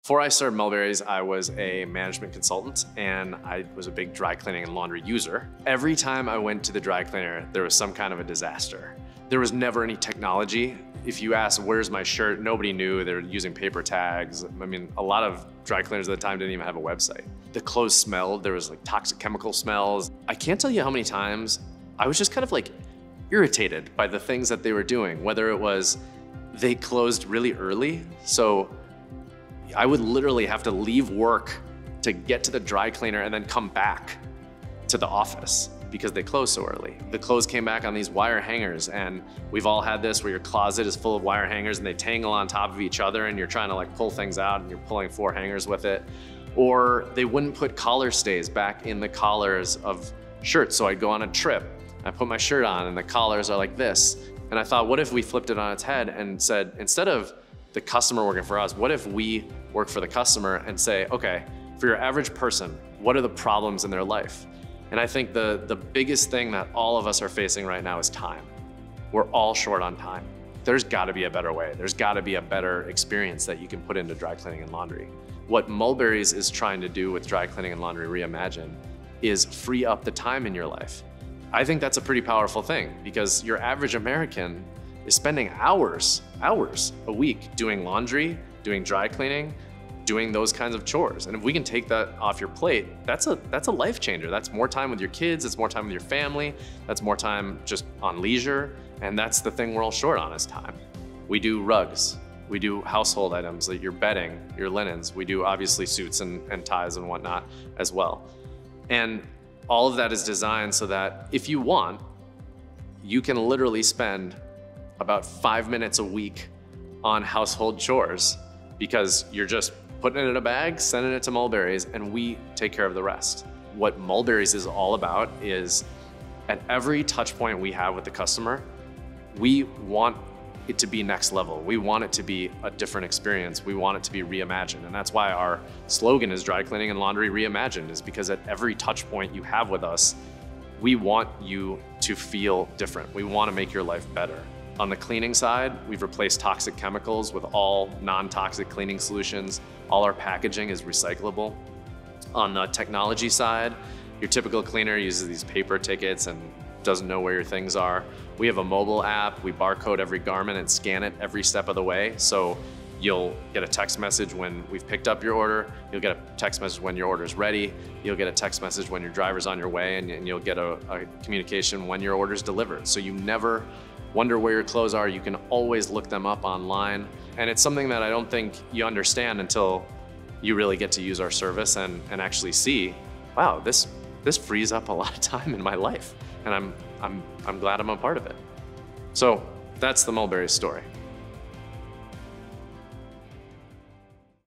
Before I started Mulberrys, I was a management consultant and I was a big dry cleaning and laundry user. Every time I went to the dry cleaner, there was some kind of a disaster. There was never any technology. If you asked, where's my shirt, nobody knew. They were using paper tags. I mean, a lot of dry cleaners at the time didn't even have a website. The clothes smelled, there was like toxic chemical smells. I can't tell you how many times I was just kind of like irritated by the things that they were doing, whether it was they closed really early. So I would literally have to leave work to get to the dry cleaner and then come back to the office because they closed so early. The clothes came back on these wire hangers, and we've all had this where your closet is full of wire hangers and they tangle on top of each other and you're trying to like pull things out and you're pulling 4 hangers with it. Or they wouldn't put collar stays back in the collars of shirts. So I'd go on a trip, I put my shirt on and the collars are like this. And I thought, what if we flipped it on its head and said, instead of the customer working for us, what if we work for the customer and say, okay, for your average person, what are the problems in their life? And I think the biggest thing that all of us are facing right now is time. We're all short on time. There's gotta be a better way. There's gotta be a better experience that you can put into dry cleaning and laundry. What Mulberrys is trying to do with Dry Cleaning and Laundry Reimagined is free up the time in your life. I think that's a pretty powerful thing because your average American is spending hours a week doing laundry, doing dry cleaning, doing those kinds of chores. And if we can take that off your plate, that's a life changer. That's more time with your kids, it's more time with your family, that's more time just on leisure. And that's the thing we're all short on is time. We do rugs, we do household items like your bedding, your linens. We do obviously suits and ties and whatnot as well. And all of that is designed so that if you want, you can literally spend about 5 minutes a week on household chores because you're just putting it in a bag, sending it to Mulberrys, and we take care of the rest. What Mulberrys is all about is at every touch point we have with the customer, we want it to be next level. We want it to be a different experience. We want it to be reimagined. And that's why our slogan is Dry Cleaning and Laundry Reimagined, is because at every touch point you have with us, we want you to feel different. We want to make your life better. On the cleaning side, we've replaced toxic chemicals with all non-toxic cleaning solutions. All our packaging is recyclable. On the technology side, your typical cleaner uses these paper tickets and doesn't know where your things are. We have a mobile app. We barcode every garment and scan it every step of the way. So you'll get a text message when we've picked up your order. You'll get a text message when your order is ready. You'll get a text message when your driver's on your way, and you'll get a communication when your order is delivered. So you never wonder where your clothes are. You can always look them up online. And it's something that I don't think you understand until you really get to use our service and actually see, wow, this frees up a lot of time in my life. And I'm glad I'm a part of it. So that's the Mulberrys story.